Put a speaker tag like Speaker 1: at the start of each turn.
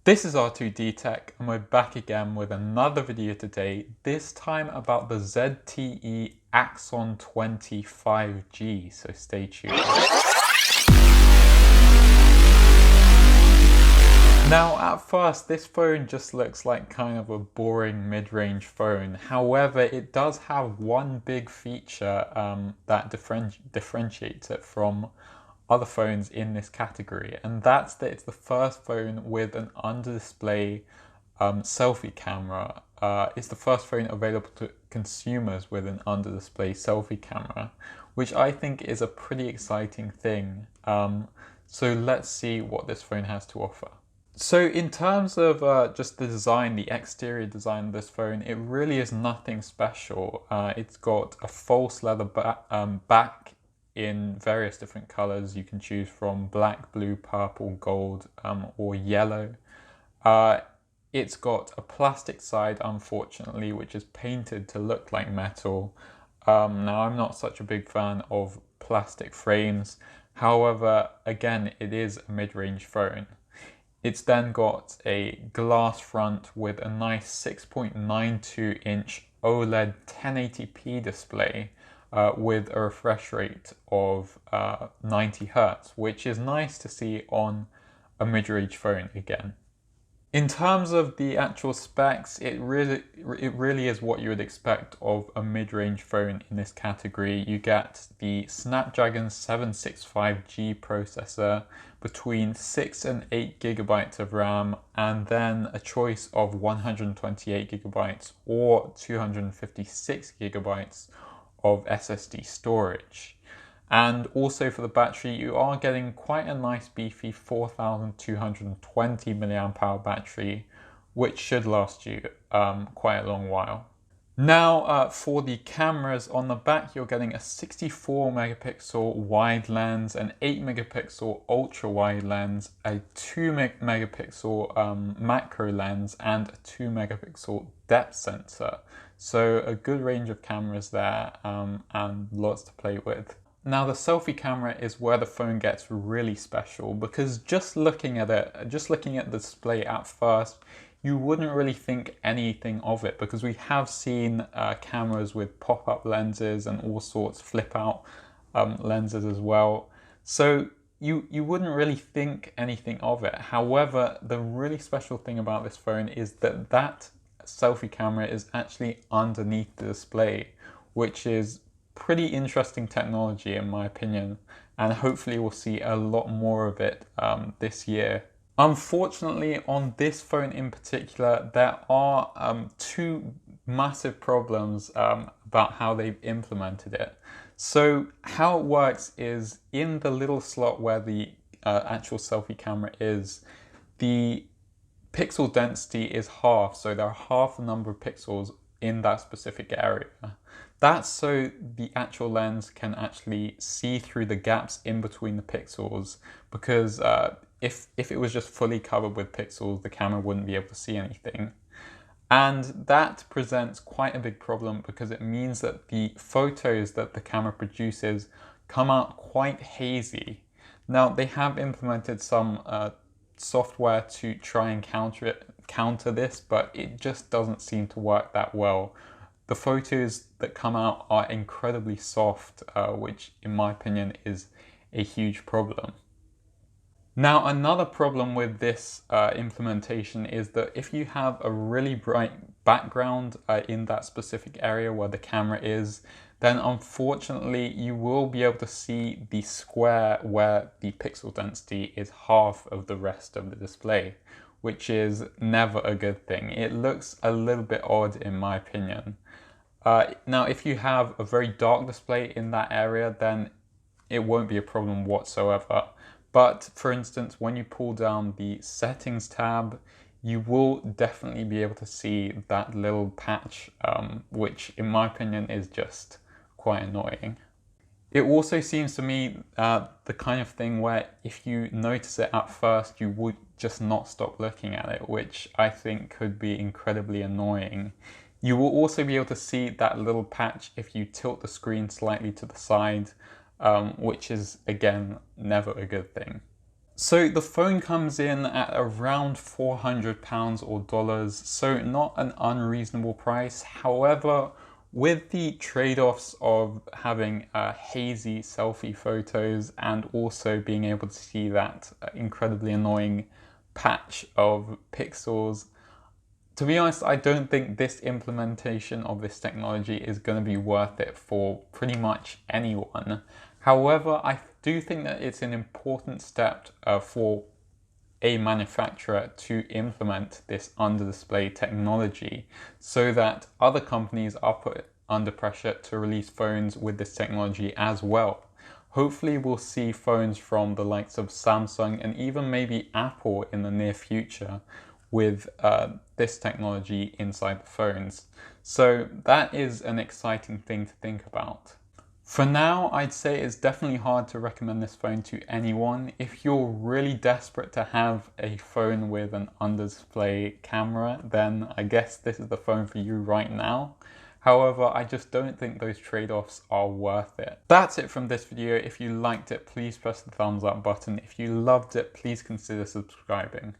Speaker 1: This is R2D Tech and we're back again with another video today, this time about the ZTE Axon 25G, so stay tuned. Now at first this phone just looks like kind of a boring mid-range phone, however it does have one big feature that differentiates it from other phones in this category, and that's that it's the first phone with an under-display selfie camera. It's the first phone available to consumers with an under-display selfie camera, which I think is a pretty exciting thing. So let's see what this phone has to offer. So in terms of just the design, the exterior design of this phone, it really is nothing special. It's got a false leather back in various different colors. You can choose from black, blue, purple, gold, or yellow. It's got a plastic side, unfortunately, which is painted to look like metal. Now, I'm not such a big fan of plastic frames. However, again, it is a mid-range phone. It's then got a glass front with a nice 6.92-inch OLED 1080p display with a refresh rate of 90 Hz, which is nice to see on a mid-range phone again. In terms of the actual specs, it really is what you would expect of a mid-range phone in this category. You get the Snapdragon 765G processor, between 6 and 8 gigabytes of RAM, and then a choice of 128 gigabytes or 256 gigabytes of SSD storage. And also for the battery, you are getting quite a nice beefy 4220 mAh battery, which should last you quite a long while. Now for the cameras, on the back you're getting a 64 megapixel wide lens, an 8 megapixel ultra wide lens, a 2 megapixel macro lens, and a 2 megapixel depth sensor. So a good range of cameras there and lots to play with. Now the selfie camera is where the phone gets really special, because just looking at the display at first, you wouldn't really think anything of it, because we have seen cameras with pop-up lenses and all sorts, flip-out lenses as well. So you wouldn't really think anything of it. However, the really special thing about this phone is that that selfie camera is actually underneath the display, which is pretty interesting technology in my opinion, and hopefully we'll see a lot more of it this year. Unfortunately, on this phone in particular, there are two massive problems about how they've implemented it. So how it works is, in the little slot where the actual selfie camera is, the pixel density is half, so there are half the number of pixels in that specific area. That's so the actual lens can actually see through the gaps in between the pixels, because if it was just fully covered with pixels, the camera wouldn't be able to see anything. And that presents quite a big problem, because it means that the photos that the camera produces come out quite hazy. Now, they have implemented some software to try and counter this, but it just doesn't seem to work that well. The photos that come out are incredibly soft, which in my opinion is a huge problem. Now, another problem with this implementation is that if you have a really bright background in that specific area where the camera is, then unfortunately you will be able to see the square where the pixel density is half of the rest of the display, which is never a good thing. It looks a little bit odd in my opinion. Now, if you have a very dark display in that area, then it won't be a problem whatsoever. But for instance, when you pull down the settings tab, you will definitely be able to see that little patch, which in my opinion is just quite annoying. It also seems to me the kind of thing where if you notice it at first, you would just not stop looking at it, which I think could be incredibly annoying. You will also be able to see that little patch if you tilt the screen slightly to the side, which is, again, never a good thing. So the phone comes in at around £400 or dollars, so not an unreasonable price. However, with the trade-offs of having hazy selfie photos and also being able to see that incredibly annoying patch of pixels, to be honest, I don't think this implementation of this technology is going to be worth it for pretty much anyone. However, I do think that it's an important step for a manufacturer to implement this under-display technology so that other companies are put under pressure to release phones with this technology as well. Hopefully we'll see phones from the likes of Samsung and even maybe Apple in the near future with this technology inside the phones. So that is an exciting thing to think about. For now, I'd say it's definitely hard to recommend this phone to anyone. If you're really desperate to have a phone with an under-display camera, then I guess this is the phone for you right now. However, I just don't think those trade-offs are worth it. That's it from this video. If you liked it, please press the thumbs up button. If you loved it, please consider subscribing.